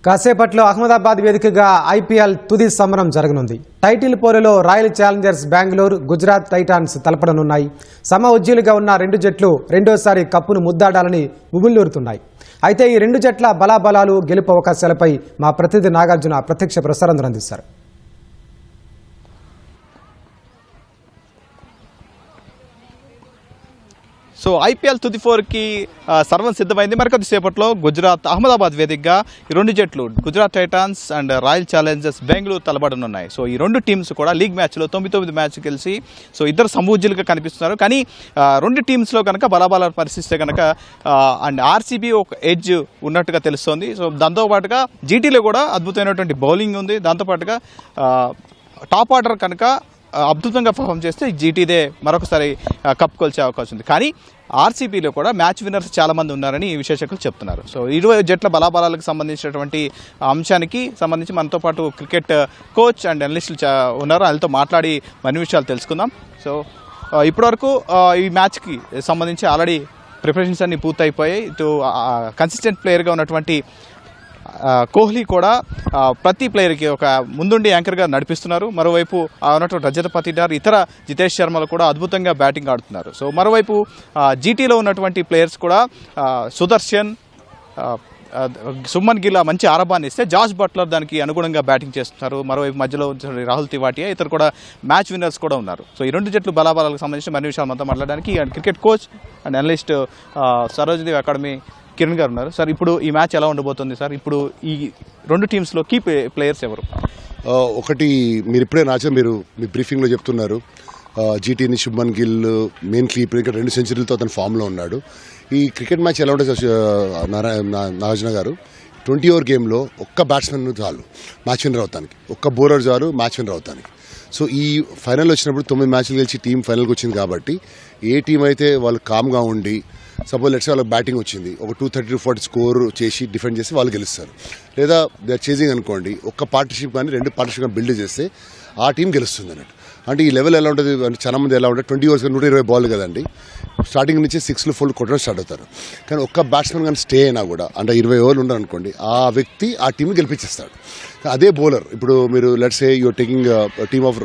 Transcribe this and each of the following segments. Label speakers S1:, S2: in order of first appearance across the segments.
S1: కాసేపట్లో అహ్మదాబాద్ వేదికగా ఐపీఎల్ తుది సమరం జరగనుంది. టైటిల్ పోరులో Royal Challengers Bengaluru, Gujarat Titans తలపడనున్నాయి. సమ ఉజ్జీలుగా ఉన్న రెండు జట్లు రెండోసారి కప్పును ముద్దాడాలని ఉబిల్లూరుతున్నాయి. అయితే ఈ రెండు జట్ల బలాబలాలు, గెలుపు అవకాశాలపై మా ప్రతినిధి నాగార్జున ప్రత్యక్ష ప్రసారం అందిస్తారు.
S2: సో ఐపీఎల్ తుది 4కి సర్వం సిద్ధమైంది. మరికొద్ది సేపట్లో గుజరాత్ అహ్మదాబాద్ వేదికగా ఈ రెండు జట్లు Gujarat Titans and Royal Challengers Bengaluru తలబడనున్నాయి. సో ఈ రెండు టీమ్స్ కూడా లీగ్ మ్యాచ్లో 9 మ్యాచ్ గెలిచి సో ఇద్దరు సమూజ్జులుగా కనిపిస్తున్నారు. కానీ రెండు టీమ్స్లో కనుక బలాబలాలు పరిశీలిస్తే కనుక అండ్ ఆర్సీబీ ఒక ఎడ్జ్ ఉన్నట్టుగా తెలుస్తోంది. సో దాంతోపాటుగా జీటీలో కూడా అద్భుతమైనటువంటి బౌలింగ్ ఉంది. దాంతోపాటుగా టాప్ ఆర్డర్ కనుక అద్భుతంగా పర్ఫామ్ చేస్తే జీటీదే మరొకసారి కప్ కొల్చే అవకాశం ఉంది. కానీ ఆర్సీబీలో కూడా మ్యాచ్ విన్నర్స్ చాలామంది ఉన్నారని విశ్లేషకులు చెప్తున్నారు. సో ఇరు జట్ల బలాబలాలకు సంబంధించినటువంటి అంశానికి సంబంధించి మనతో పాటు క్రికెట్ కోచ్ అండ్ అనలిస్టులు ఉన్నారు. వాళ్ళతో మాట్లాడి మరిన్ని విషయాలు తెలుసుకుందాం. సో ఇప్పటివరకు ఈ మ్యాచ్కి సంబంధించి ఆల్రెడీ ప్రిపరేషన్స్ అన్ని పూర్తయిపోయాయి. ఇటు కన్సిస్టెంట్ ప్లేయర్గా ఉన్నటువంటి కోహ్లీ కూడా ప్రతి ప్లేయర్కి ఒక ముందుండి యాంకర్గా నడిపిస్తున్నారు. మరోవైపు ఉన్నటువంటి రజత్ పతిదార్, ఇతర జితేష్ శర్మలు కూడా అద్భుతంగా బ్యాటింగ్ ఆడుతున్నారు. సో మరోవైపు జీటీలో ఉన్నటువంటి ప్లేయర్స్ కూడా సుదర్శన్, సుమన్ గిల్ మంచి ఆరంభాన్ని ఇస్తే జాష్ బట్లర్ దానికి అనుగుణంగా బ్యాటింగ్ చేస్తున్నారు. మరోవైపు మధ్యలో రాహుల్ తివాటియా, ఇతరు కూడా మ్యాచ్ విన్నర్స్ కూడా ఉన్నారు. సో ఈ రెండు జట్లు బలాబలాలకు సంబంధించి మరిన్ని విషయాలు మనతో మాట్లాడడానికి cricket coach and analyst Sarojdev academy Kiran గారు ఉన్నారు. సార్, ఇప్పుడు ఈ మ్యాచ్ ఎలా ఉండబోతుంది సార్? ఇప్పుడు ఈ రెండు టీమ్స్లో కీ ప్లేయర్స్ ఎవరు?
S3: ఒకటి మీరు ఇప్పుడే మీరు మీ బ్రీఫింగ్లో చెప్తున్నారు, జీటీని శుభ్మన్ గిల్ మెయిన్ కీపర్, ఇక్కడ 2 సెంచరీలతో అతను ఫామ్లో ఉన్నాడు. ఈ క్రికెట్ మ్యాచ్ ఎలా ఉంటుంది నాగార్జున గారు? 20 ఓవర్ గేమ్లో ఒక్క బ్యాట్స్మెన్ చాలు మ్యాచ్ విన్నర్ అవుతానికి, ఒక్క బౌలర్ చాలు మ్యాచ్ విన్నర్ అవుతానికి. సో ఈ ఫైనల్ వచ్చినప్పుడు 9 మ్యాచ్లు గెలిచి టీం ఫైనల్కి వచ్చింది. కాబట్టి ఏ టీం అయితే వాళ్ళు కామ్గా ఉండి, సపోజ్ లెట్స్ వాళ్ళకి బ్యాటింగ్ వచ్చింది, ఒక 230-240 స్కోర్ చేసి డిఫెండ్ చేసి వాళ్ళు గెలుస్తారు. లేదా దే ఆర్ చేజింగ్ అనుకోండి, ఒక్క పార్ట్నర్షిప్ కానీ 2 పార్ట్నర్షిప్ కానీ బిల్డ్ చేస్తే ఆ టీం గెలుస్తుంది అన్నట్టు. అంటే ఈ లెవెల్ ఎలా ఉంటుంది అంటే చాలా మంది ఎలా ఉంటుంది, 20 ఓవర్స్ 120 బాల్ కదండి, స్టార్టింగ్ నుంచి 6లు 4 కొట్టడం స్టార్ట్ అవుతారు. కానీ ఒక్క బ్యాట్స్మెన్ కానీ స్టే అయినా కూడా అంటే 20 ఓవర్లు ఉన్నారనుకోండి, ఆ వ్యక్తి ఆ టీంని గెలిపించేస్తాడు. అదే బౌలర్, ఇప్పుడు మీరు let's say you're taking team of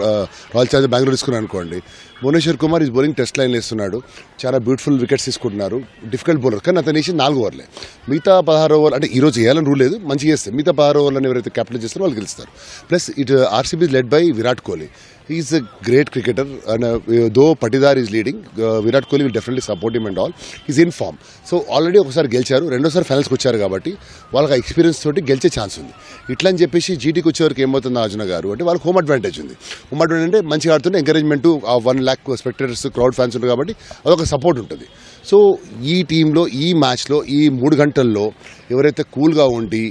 S3: Royal Challengers Bengaluru తీసుకున్నారు అనుకోండి, Bhuvneshwar Kumar is bowling test లైన్లో వేస్తున్నాడు, చాలా బ్యూటిఫుల్ వికెట్స్ తీసుకుంటున్నారు, డిఫికల్ట్ బౌలర్. కానీ అతను వేసి 4 ఓవర్లే, మిగతా 16 ఓవర్లు అంటే ఈరోజు వేయాలని రూల్ లేదు, మంచిగా వేస్తే మిగతా 16 ఓవర్లను ఎవరైతే క్యాప్టెన్ చేస్తారో వాళ్ళు గెలుస్తారు. Plus it RCB led by Virat Kohli. He's a great cricketer, and though Patidar is leading, Virat Kohli will definitely support him and all. He's in form. So already ఒకసారి గెలిచారు, రెండోసారి ఫైనల్స్కి వచ్చారు కాబట్టి వాళ్ళకి ఆ ఎక్స్పీరియన్స్ తోటి గెలిచే ఛాన్స్ ఉంది. ఇట్లా అని చెప్పేసి జీటీకి వచ్చేవరకు ఏమవుతుంది అర్జున గారు అంటే వాళ్ళకి హోమ్ అడ్వాంటేజ్ ఉంది. హోమ్ అడ్వాంటేజ్ అంటే మంచిగా ఆడుతుంటే encouragement, 1 lakh spectators, crowd fans ఉంటుంది కాబట్టి అదొక సపోర్ట్ ఉంటుంది. సో ఈ టీంలో ఈ మ్యాచ్లో ఈ 3 గంటల్లో ఎవరైతే కూల్గా ఉండి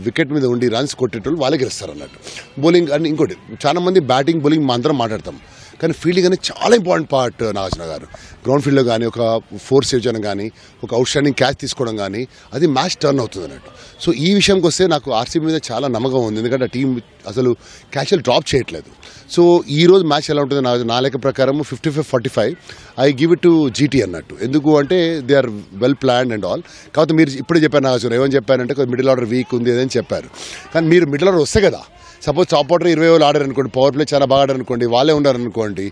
S3: వికెట్ మీద ఉండి రన్స్ కొట్టేటోళ్ళు వాళ్ళే గెలుస్తారు అన్నట్టు. బౌలింగ్ అని ఇంకోటి, చాలా మంది బ్యాటింగ్ బౌలింగ్ మా అందరం మాట్లాడతాం, కానీ ఫీల్డింగ్ అనేది చాలా ఇంపార్టెంట్ పార్ట్ నాగార్జున గారు. గ్రౌండ్ ఫీల్డ్లో కానీ ఒక 4 సేవ్ చేయడం కానీ, ఒక అవుట్ స్టాండింగ్ క్యాచ్ తీసుకోవడం కానీ, అది మ్యాచ్ టర్న్ అవుతుంది అన్నట్టు. సో ఈ విషయంకి వస్తే నాకు ఆర్సీబీ మీద చాలా నమ్మకం ఉంది, ఎందుకంటే ఆ టీం అసలు క్యాచ్లు డ్రాప్ చేయట్లేదు. సో ఈ రోజు మ్యాచ్ ఎలా ఉంటుంది నా లెక్క ప్రకారం 55-45 I give it to GT అన్నట్టు. ఎందుకు అంటే they are well planned and all. కాకపోతే మీరు ఇప్పుడే చెప్పారు నాగార్జున, ఏమని చెప్పారంటే మిడిల్ ఆర్డర్ వీక్ ఉంది అని చెప్పారు. కానీ మీరు మిడిల్ ఆర్డర్ వస్తే కదా, సపోజ్ టాప్ ఆర్డర్ 20 ఓవర్లు ఆడారు అనుకోండి, పవర్ ప్లే చాలా బాగా ఆడారు అనుకోండి, వాళ్ళే ఉన్నారనుకోండి,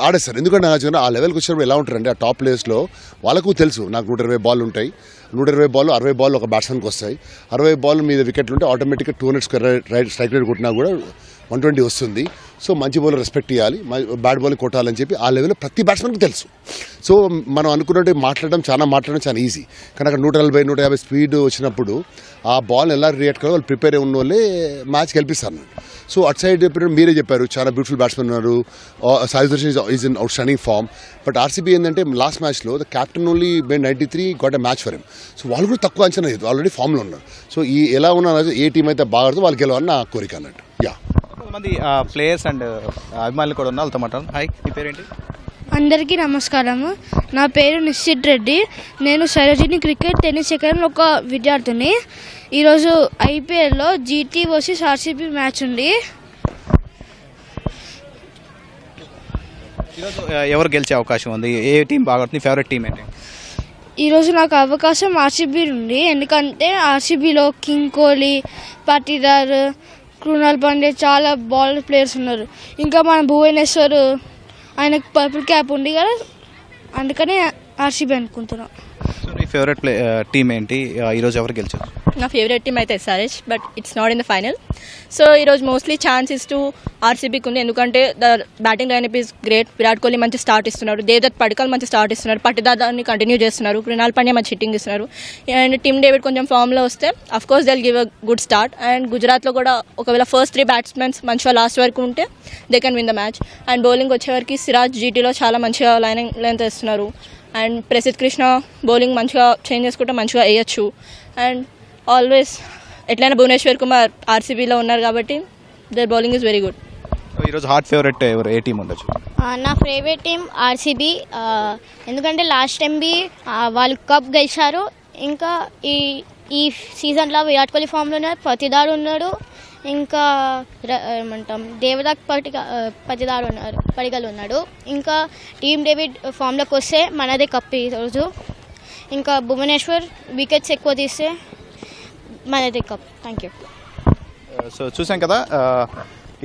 S3: ఆడేస్తారు. ఎందుకంటే నాగార్జున ఆ లెవెల్కి వచ్చినప్పుడు ఎలా ఉంటారంటే ఆ టాప్ ప్లేయర్స్లో వాళ్ళకు తెలుసు, నాకు 120 బాల్ ఉంటాయి, 120 బాల్ 60 బాల్ ఒక బ్యాట్స్మెన్కి వస్తాయి, 60 బాల్ మీద వికెట్లు ఉంటే ఆటోమేటిక్గా 200 స్ట్రైక్ రేట్ కొట్టినా కూడా 120 వస్తుంది. సో మంచి బౌలర్ రెస్పెక్ట్ ఇవ్వాలి, బ్యాడ్ బాల్ కొట్టాలని చెప్పి ఆ లెవెల్లో ప్రతి బ్యాట్స్మెన్కి తెలుసు. సో మనం అనుకున్నట్టు మాట్లాడడం చాలా ఈజీ. కానీ అక్కడ 140-150 స్పీడ్ వచ్చినప్పుడు ఆ బాల్ ఎలా రియాక్ట్ కావాలో వాళ్ళు ప్రిపేర్ ఉన్న వాళ్ళే మ్యాచ్ గెలిపిస్తారు. సో అటు సైడ్ మీరే చెప్పారు, చాలా బ్యూటిఫుల్ బ్యాట్స్మెన్ ఉన్నారు, Sai Sudharsan is in outstanding form. But RCB ఏంటంటే లాస్ట్ మ్యాచ్లో the captain only by 93 got a match for him. So వాళ్ళు కూడా తక్కువ అంచనా లేదు, ఆల్రెడీ ఫామ్లో ఉన్నారు. సో ఈ ఎలా ఉన్నారు, ఏ టీం అయితే బాగా ఆడుతుందో వాళ్ళు గెలవాలని నా కోరిక అన్నట్టు.
S2: కొంతమంది ప్లేయర్స్ అండ్ అభిమానులు కూడా ఉన్నారు, వాళ్ళతో మాట్లాడు. హాయ్, మీ పేరేంటి?
S4: అందరికీ నమస్కారము. నా పేరు నిశ్చిత్ రెడ్డి. నేను సరోజిని క్రికెట్ టెన్నిస్ అకాడమీలో ఒక విద్యార్థిని. ఈరోజు ఐపీఎల్లో జీటీ వర్సెస్ ఆర్సీబీ మ్యాచ్ ఉంది.
S2: ఈరోజు ఎవరు గెలిచే అవకాశం ఉంది? ఏ టీం బాగా ఆడుతుంది? ఫేవరెట్ టీం ఏంటి?
S4: ఈరోజు నాకు అవకాశం ఆర్సీబీ ఉంది, ఎందుకంటే ఆర్సీబీలో కింగ్ కోహ్లీ, పాటీదార్, కృణాల్ పాండే చాలా బాల్ ప్లేయర్స్ ఉన్నారు. ఇంకా మన భువనేశ్వర్ ఆయనకు పర్పుల్ క్యాప్ ఉంది కదా, అందుకనే ఆర్సీబీ అనుకుంటున్నాం.
S2: సో మీ ఫేవరెట్ టీం ఏంటి? ఈరోజు ఎవరు గెలిచారు?
S5: నా ఫేవరెట్ టీమ్ అయితే SRH, but it's not in the final. So ఈరోజు మోస్ట్లీ ఛాన్సెస్ టు ఆర్సీబీకి ఉంది, ఎందుకంటే the batting lineup is great. Virat Kohli మంచి స్టార్ట్ ఇస్తున్నారు, దేవదత్ పడికల్ మంచి స్టార్ట్ ఇస్తున్నారు, పట్టిదాదాన్ని కంటిన్యూ చేస్తున్నారు, కృణాల్ పాండ్యా మంచి హిట్టింగ్ ఇస్తున్నారు. అండ్ టీమ్ డేవిడ్ కొంచెం ఫామ్లో వస్తే of course they will give a good start. And గుజరాత్లో కూడా ఒకవేళ ఫస్ట్ 3 బ్యాట్స్మెన్స్ మంచిగా లాస్ట్ వరకు ఉంటే they can win the match. And bowling వచ్చేవరకు సిరాజ్ జీటీలో చాలా మంచిగా లైన్ ఇస్తున్నారు. అండ్ ప్రసిద్ధ్ కృష్ణ బౌలింగ్ మంచిగా చేంజ్ చేసుకుంటే మంచిగా వేయచ్చు. అండ్ ఆల్వేస్ ఎట్లయినా భువనేశ్వర్ కుమార్ ఆర్సీబీలో ఉన్నారు కాబట్టి their bowling is very good.
S2: ఈరోజు హాట్ ఫేవరెట్ ఎవరు, ఏ టీం ఉండొచ్చు?
S6: నా ఫేవరెట్ టీం ఆర్సీబీ, ఎందుకంటే లాస్ట్ టైం వాళ్ళు కప్ గెలిచారు. ఇంకా ఈ సీజన్లో విరాట్ కోహ్లీ ఫామ్లో ఉన్నారు, పతిదారు ఉన్నాడు, ఇంకా ఏమంటాం దేవదాక్ పడిగల్ ఉన్నాడు. ఇంకా టీమ్ డేవిడ్ ఫామ్లోకి వస్తే మనదే కప్ ఈరోజు. ఇంకా భువనేశ్వర్ వికెట్స్ ఎక్కువ తీస్తే మనదే కప్. Thank you.
S2: సో చూసాం కదా,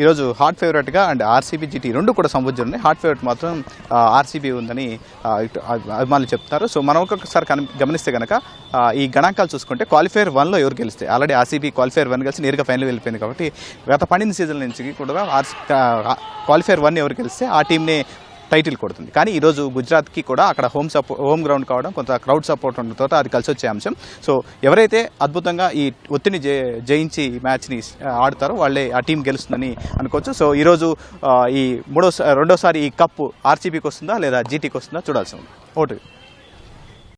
S2: ఈరోజు హాట్ ఫేవరెట్గా అండ్ ఆర్సీబీ జీటీ రెండు కూడా సంబంధించి ఉన్నాయి. హాట్ ఫేవరెట్ మాత్రం ఆర్సీబీ ఉందని అభిమానులు చెప్తున్నారు. సో మనం ఒక్కొక్కసారి గమనిస్తే కనుక ఈ గణాంకాలు చూసుకుంటే క్వాలిఫైర్ 1లో ఎవరు గెలిస్తే ఆల్రెడీ ఆర్సీబీ క్వాలిఫైర్ 1 గెలిచి నేరుగా ఫైనల్ వెళ్ళిపోయింది. కాబట్టి గత 12 సీజన్ల నుంచి కూడా క్వాలిఫైర్ 1 ఎవరు గెలిస్తే ఆ టీంని టైటిల్ కొడుతుంది. కానీ ఈరోజు గుజరాత్కి కూడా అక్కడ హోమ్ గ్రౌండ్ కావడం, కొంత క్రౌడ్ సపోర్ట్ ఉండడంతో అది కలిసి వచ్చే అంశం. సో ఎవరైతే అద్భుతంగా ఈ ఒత్తిడిని జయించి మ్యాచ్ని ఆడతారో వాళ్ళే ఆ టీం గెలుస్తుందని అనుకోవచ్చు. సో ఈరోజు ఈ రెండోసారి ఈ కప్పు ఆర్సీబీకి వస్తుందా లేదా జీటీకి వస్తుందా చూడాల్సి ఉంది. ఓటు.